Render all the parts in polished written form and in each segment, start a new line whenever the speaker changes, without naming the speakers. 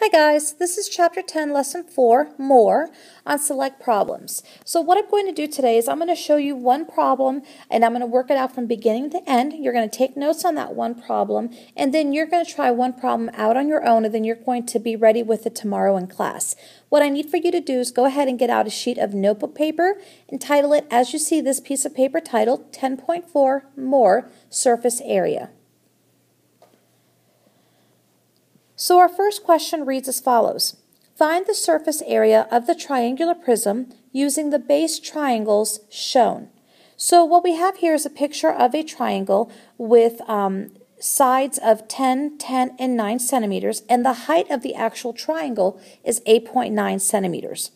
Hi guys, this is Chapter 10, Lesson 4, More, on Select Problems. So what I'm going to do today is I'm going to show you one problem and I'm going to work it out from beginning to end. You're going to take notes on that one problem and then you're going to try one problem out on your own and then you're going to be ready with it tomorrow in class. What I need for you to do is go ahead and get out a sheet of notebook paper and title it as you see this piece of paper titled 10.4 More Surface Area. So our first question reads as follows. Find the surface area of the triangular prism using the base triangles shown. So what we have here is a picture of a triangle with sides of 10, 10, and 9 centimeters, and the height of the actual triangle is 8.9 centimeters.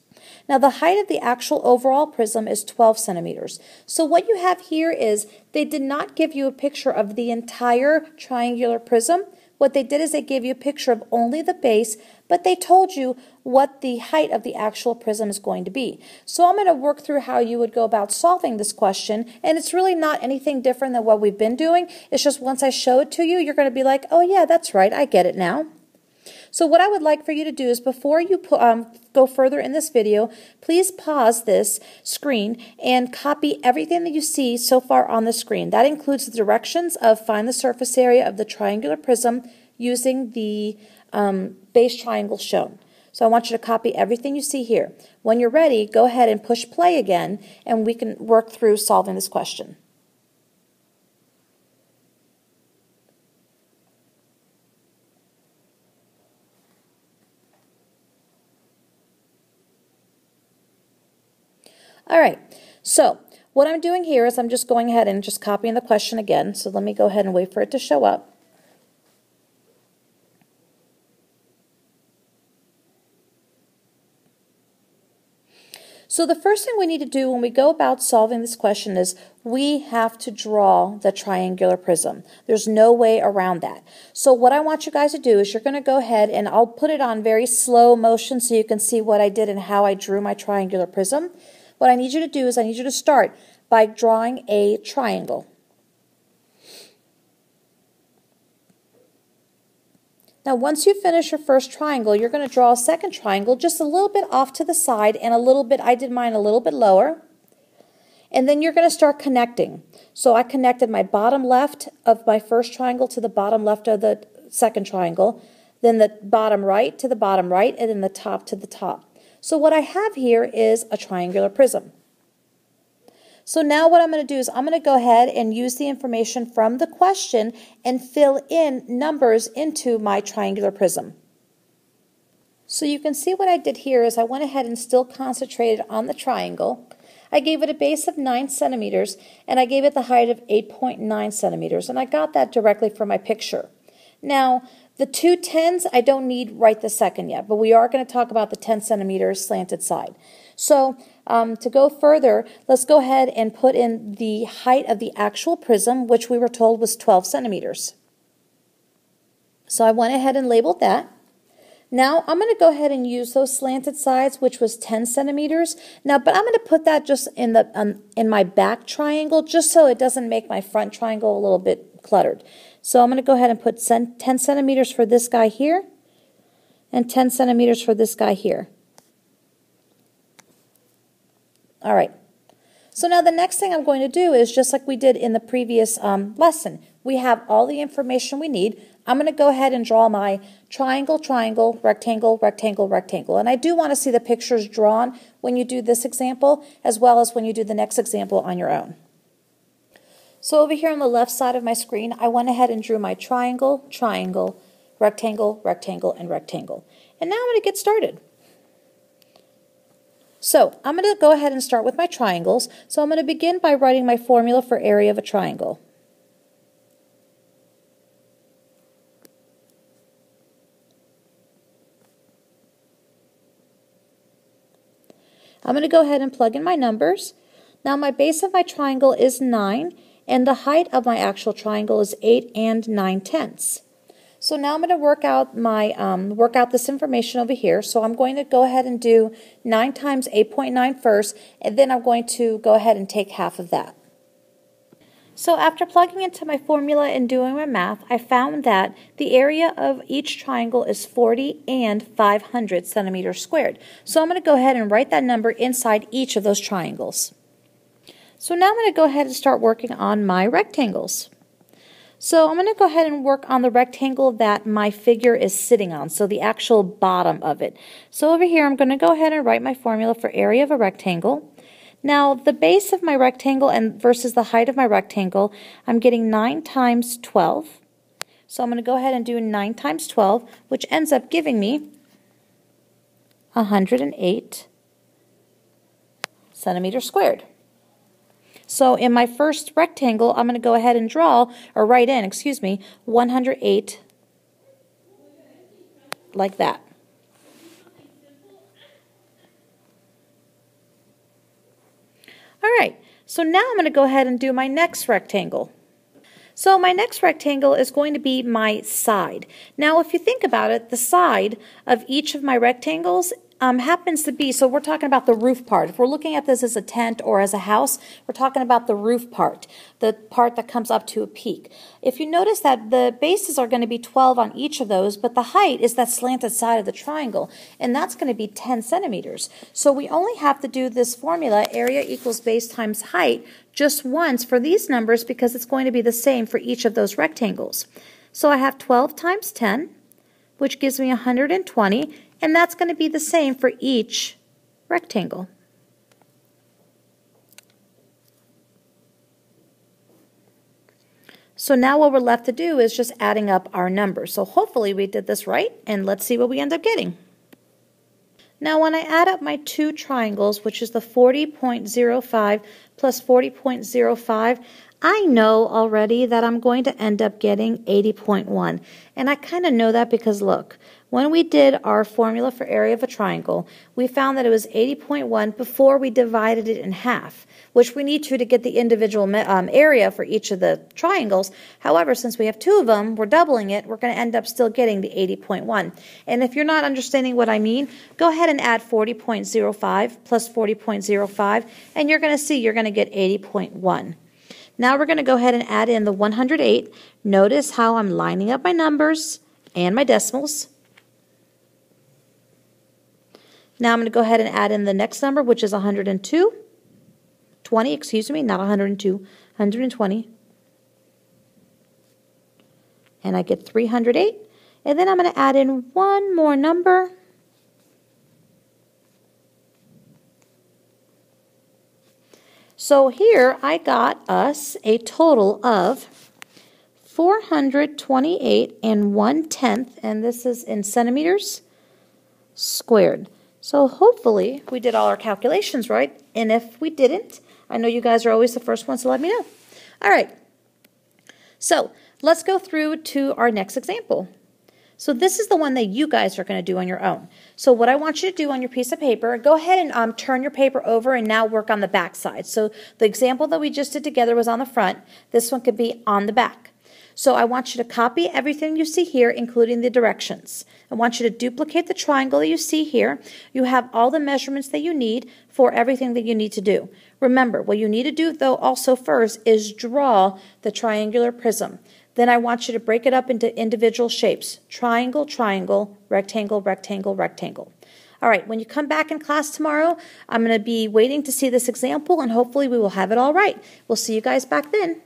Now the height of the actual overall prism is 12 centimeters. So what you have here is they did not give you a picture of the entire triangular prism. What they did is they gave you a picture of only the base, but they told you what the height of the actual prism is going to be. So I'm going to work through how you would go about solving this question, and it's really not anything different than what we've been doing. It's just once I show it to you, you're going to be like, oh yeah, that's right, I get it now. So what I would like for you to do is before you go further in this video, please pause this screen and copy everything that you see so far on the screen. That includes the directions of find the surface area of the triangular prism using the base triangle shown. So I want you to copy everything you see here. When you're ready, go ahead and push play again and we can work through solving this question. All right, so what I'm doing here is I'm just going ahead and just copying the question again. So let me go ahead and wait for it to show up. So the first thing we need to do when we go about solving this question is we have to draw the triangular prism. There's no way around that. So what I want you guys to do is you're going to go ahead and I'll put it on very slow motion so you can see what I did and how I drew my triangular prism. What I need you to do is I need you to start by drawing a triangle. Now once you finish your first triangle, you're going to draw a second triangle just a little bit off to the side and a little bit, I did mine a little bit lower. And then you're going to start connecting. So I connected my bottom left of my first triangle to the bottom left of the second triangle, then the bottom right to the bottom right, and then the top to the top. So what I have here is a triangular prism. So now what I'm going to do is I'm going to go ahead and use the information from the question and fill in numbers into my triangular prism. So you can see what I did here is I went ahead and still concentrated on the triangle. I gave it a base of 9 centimeters and I gave it the height of 8.9 centimeters, and I got that directly from my picture. Now the two 10s I don't need right this second yet, but we are going to talk about the 10 centimeter slanted side. So to go further, let's go ahead and put in the height of the actual prism, which we were told was 12 centimeters. So I went ahead and labeled that. Now I'm going to go ahead and use those slanted sides, which was 10 centimeters. Now, but I'm going to put that just in my back triangle, just so it doesn't make my front triangle a little bit cluttered. So I'm going to go ahead and put 10 centimeters for this guy here and 10 centimeters for this guy here. All right. So now the next thing I'm going to do is just like we did in the previous lesson. We have all the information we need. I'm going to go ahead and draw my triangle, triangle, rectangle, rectangle, rectangle. And I do want to see the pictures drawn when you do this example as well as when you do the next example on your own. So over here on the left side of my screen, I went ahead and drew my triangle, triangle, rectangle, rectangle, and rectangle. And now I'm going to get started. So I'm going to go ahead and start with my triangles. So I'm going to begin by writing my formula for area of a triangle. I'm going to go ahead and plug in my numbers. Now my base of my triangle is 9 and the height of my actual triangle is 8 and 9/10. So now I'm going to work out this information over here. So I'm going to go ahead and do 9 times 8.9 first, and then I'm going to go ahead and take half of that. So after plugging into my formula and doing my math, I found that the area of each triangle is 40 and 500 centimeters squared. So I'm going to go ahead and write that number inside each of those triangles. So now I'm going to go ahead and start working on my rectangles. So I'm going to go ahead and work on the rectangle that my figure is sitting on, so the actual bottom of it. So over here I'm going to go ahead and write my formula for area of a rectangle. Now the base of my rectangle and versus the height of my rectangle, I'm getting 9 times 12. So I'm going to go ahead and do 9 times 12, which ends up giving me 108 centimeters squared. So in my first rectangle, I'm going to go ahead and draw, or write in, 108 like that. All right, so now I'm going to go ahead and do my next rectangle. So my next rectangle is going to be my side. Now if you think about it, the side of each of my rectangles happens to be, so we're talking about the roof part. If we're looking at this as a tent or as a house, we're talking about the roof part, the part that comes up to a peak. If you notice that the bases are going to be 12 on each of those, but the height is that slanted side of the triangle, and that's going to be 10 centimeters. So we only have to do this formula, area equals base times height, just once for these numbers because it's going to be the same for each of those rectangles. So I have 12 times 10, which gives me 120, and that's going to be the same for each rectangle. So now what we're left to do is just adding up our numbers. So hopefully we did this right, and let's see what we end up getting. Now when I add up my two triangles, which is the 40.05 plus 40.05, I know already that I'm going to end up getting 80.1. And I kind of know that because look, when we did our formula for area of a triangle, we found that it was 80.1 before we divided it in half, which we need to get the individual area for each of the triangles. However, since we have two of them, we're doubling it, we're going to end up still getting the 80.1. And if you're not understanding what I mean, go ahead and add 40.05 plus 40.05, and you're going to see you're going to get 80.1. Now we're going to go ahead and add in the 108. Notice how I'm lining up my numbers and my decimals. Now I'm going to go ahead and add in the next number, which is 102. 20, not 102, 120. And I get 308. And then I'm going to add in one more number. So here I got us a total of 428 and 1/10, and this is in centimeters squared. So hopefully we did all our calculations right, and if we didn't, I know you guys are always the first ones to let me know. All right, so let's go through to our next example. So this is the one that you guys are going to do on your own. So what I want you to do on your piece of paper, go ahead and turn your paper over and now work on the back side. So the example that we just did together was on the front. This one could be on the back. So I want you to copy everything you see here, including the directions. I want you to duplicate the triangle that you see here. You have all the measurements that you need for everything that you need to do. Remember, what you need to do, though, also first is draw the triangular prism. Then I want you to break it up into individual shapes. Triangle, triangle, rectangle, rectangle, rectangle. All right, when you come back in class tomorrow, I'm going to be waiting to see this example, and hopefully we will have it all right. We'll see you guys back then.